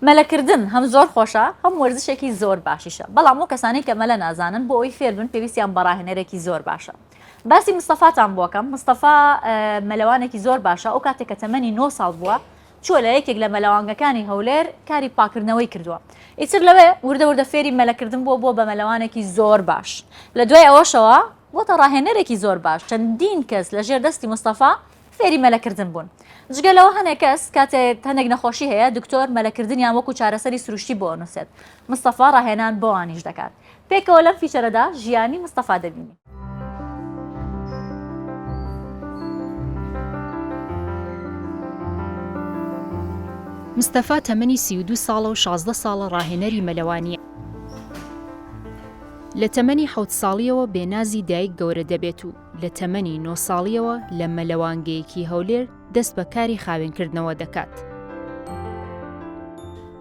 مەلەکردن هەم زۆر خۆشە هەم وەرزشێکی زۆر باشیشە بەڵام و کەسانی کە مەلە نازانن بۆ ئەوی فێر بن پێویستیان بەڕاهێنەرێکی زۆر باشە. باسی مستەفاتان بۆکەم. مستەفا مەلەوانێکی زۆر باشە. ئەو کاتێک کە تەمەنی 9 ساڵ بووە چوە لە یەکێک لە مەلەوانگەکانی هەولێر کاری پاکردنەوەی کردووە. ئیتر لەوێ وردە فێری مەلەکردن بۆ بە مەلەوانێکی زۆر باش. لە دوای ئەوەشەوە وەتە ڕاهێنەرێکی زۆر باش. چەندین کەس لە ژێر دەستی مستەفا فێری مەلەکردن بوون. جگەلەوە هەنێک کەس کاتێک هەندێک نەخۆشی هەیە دکتۆر مەلەکردنیان وەکو چارەسەری سروشتی بۆ نووسێت. مستەفا ڕاهێنان بۆوانیش دەکات. پێکەوە لەم فیچەرەدا ژیانی مستەفا دەبینی. مستەفا تەمەنی 32 ساڵە و 16 ساڵە ڕاهێنەری مەلەوانیە. لە تەمەنی 7 ساڵیەوە بێنازی دایک گەورە دەبێت و لە تەمەنی 9 ساڵیەوە لە مەلەوانگەیەکی هەولێر دەست بە کاری خاوێنکردنەوە دەکات.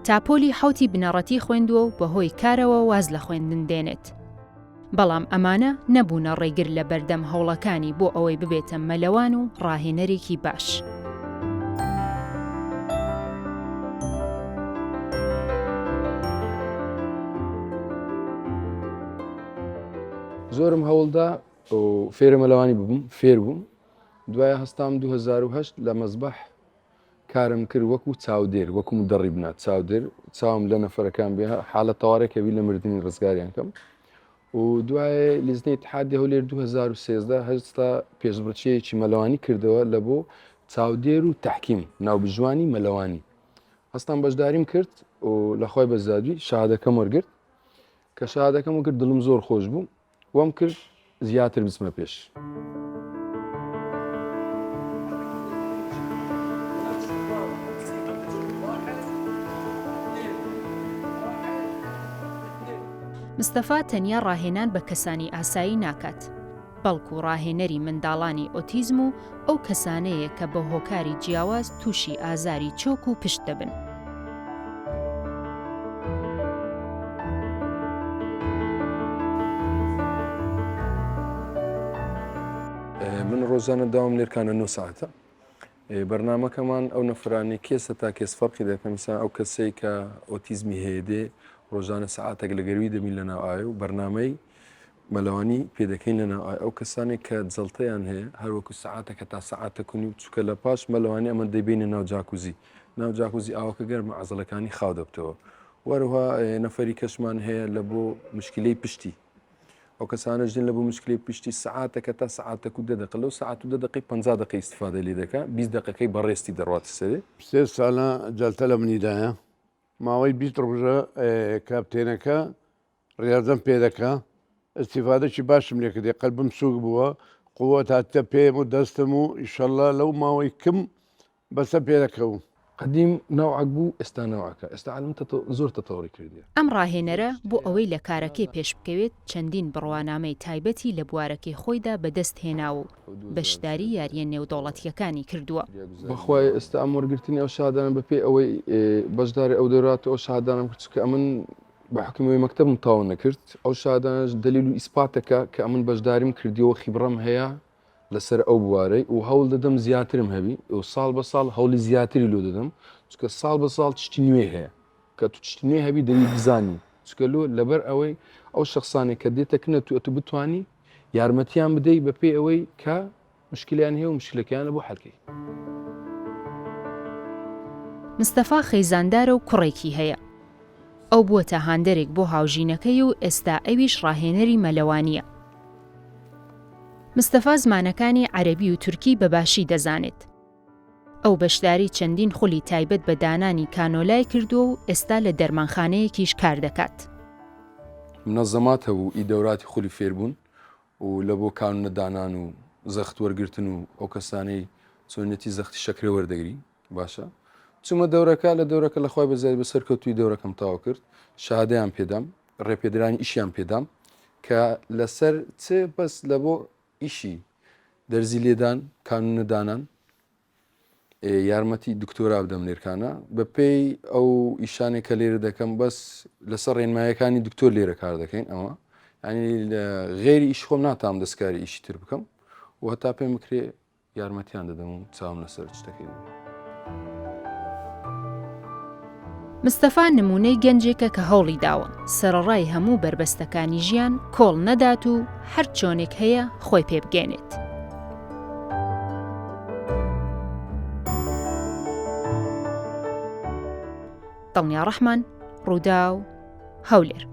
تاپۆلی حوتی بنەڕەتی خوێندووە و بەهۆی کارەوە واز لە خوێندن دێنێت. بەڵام ئەمانە نەبوونە ڕێگر لە بەردەم هەوڵەکانی بۆ ئەوەی ببێتە مەلەوان و ڕاهێنەرێکی باش. زۆرم هەوڵدا و فێرە مەلەوانی ببووم فێر بووم. دوایە هەستام 2008 لە مەزبەح کارم کرد وەکو چاودێر وەکو مدەڕی بنات چاودێر چاوم لە نەفەرەکان بێ حالە تەوارێکەوی لە مردنی ڕزگاریان کەم و دوایە لیزنەی اتحادی هەولێر 2013 هەستا پێشبڕکێیەکی مەلەوانی کردەوە لە بۆ چاودێر و تەحکیم ناوبژوانی مەلەوانی. هەستان بەشداریم کرد و لە خۆی بەزادوی شادەکەم وەرگرت کە شادەکەم وەرگرت دڵم زۆر خۆش بوو وەم کرد زیاتر بچمە پێش. مستەفا تەنیا ڕاهێنان بە کەسانی ئاسایی ناکات، بەڵکو ڕاهێنەری منداڵانی ئۆتیزم و ئەو کەسانەیە کە بە هۆکاری جیاواز تووشی ئازاری چۆک و پشت دەبن. من ڕۆژانە داوام لێرکانە 9 ساعتە. بەرنامەکەمان ئەو نەفرانی کێسە تا کێس فەرقی دەکەم مثلا ئەو کەسەی کە ئۆتیزمی هەیە دێ ڕۆژانە سەعاتێک لە گەروی دەمین لە ناو ئاوێ و بەرنامەی مەلەوانی پێدەکەین لە ناو ئاوێ. ئەو کەسانی کە جەڵتەیان هەیە هەروەکو سەعاتێکە تا سەعاتە کونی و چووکە لە پاش مەلەوانی ئەمە دەبینە ناو جاکوزی. ناو جاکوزی ئاوەکە گەرمە عەزەڵەکانی خاو دەبتەوە. وەروها نەفەری کەشمان هەیە لە بۆ مشکلەی پشتی. ئەو کەسانە ژین لە بۆ مشکلی پشتی سەعاتەکە تا سەعاتێک و 10 دقیقە لەو سەعات و 10 دقیقە 50 دقیقە ئیستیفادە لێ دەکات 20 دقیقەی بەڕێستی دەڕواتە سەرێ. 3 ساڵە جەلتە لە منیدایە ماوەی 20 ڕۆژە کاپتێنەکە ڕاضەم پێ دەکا ئیستیفادەی باشم لێ کردی قەلبم سووک بووە قووە هاتە پێم و دەستم و ئیشەڵڵا لەو ماوەی کم بەسە پێ دەکەوم. قدیم ناوعک بوو ئێستا ناوعکە ئێستا عالم زۆر تەتەوری کردیە. ئەم ڕاهێنەرە بۆ ئەوەی لە کارەکەی پێش بکەوێت چەندین بڕوانامەی تایبەتی لە بوارەکەی خۆیدا بەدەست هێناوە و بەشداری یاریە نێودەوڵەتیەکانی کردووە. بەخوای ئێستا ئەم وەرگرتنی ئەو شادانە بەپێ ئەوەی بەشداری ئەو دەورات ئەو شادانم کرد کە ئەمن بە حکومەوەی مەکتەبم تاوا نەکرد. ئەو شادانش دلیل و ئیسپاتەکە کە ئەمن بەشداریم کردیەوە خیبڕەم هەیە لەسەر ئەو بوارەی و هەوڵ دەدەم زیاترم هەبی و ساڵ بە ساڵ هەوڵی زیاتری لۆ دەدەم چکە ساڵ بە ساڵ تشتی نوێ هەیە کە تو تشتی نوێ هەبی دەوی بزانی چکە لۆ لەبەر ئەوەی ئەو شخصانێک کە دێتەکنە تو ئەتو بتوانی یارمەتیان بدەی بەپێ ئەوەی کە مشکلیان هەیە و مشکلەکەیانە بۆ حەلکەی. مستەفا خەیزاندارە و کوڕێکی هەیە. ئەو بووەتە هاندەرێک بۆ هاوژینەکەی و ئێستا ئەویش ڕاهێنەری مەلەوانیە. مستەفا زمانەکانی عەرەبی و تورکی بەباشی دەزانێت. ئەو بەشداری چەندین خولی تایبەت بە دانانی کانۆلای کردووە و ئێستا لە دەرمانخانەیەکیش کار دەکات. منەزەمات هەبوو ئی دەوراتی خولی فێربوون و لە بۆ کانونە دانان و زەخت وەرگرتن و ئەو کەسانەی چۆنێتی زەختی شەکرە وەردەگری باشە. چوومە دەورەکە لە دەورەکە لە خۆی بەزای بە سەرکەوتوی دەورەکەم تاوا کرد شادەیان پێدام ڕێپێدرانی ئیشیان پێدام کە لەسەر چ بەس لە بۆ ئیشی دەرزی لێدان کانونە دانان یارمەتی دکتۆرا بدەم لێرکانە بە پێی ئەو ئیشانێک کە لێرە دەکەم بەس لەسەر ڕێنمایەکانی دکتۆر لێرە کار دەکەین ئەوە ینی غێری ئیش خۆم ناتام دەستکاری ئیشی تر بکەم و هەتا پێم بکرێ یارمەتیان دەدەم و چاوم لەسەر شتەکەی. مستەفا نمونەی گەنجێکە کە هەوڵی داوە سەرەڕای هەموو بربەستەکانی ژیان کۆڵ نەدات و هەر چۆنێک هەیە خۆی پێ بگەێنێت. دڵنیا ڕەحمان، ڕوودا و هەولێر.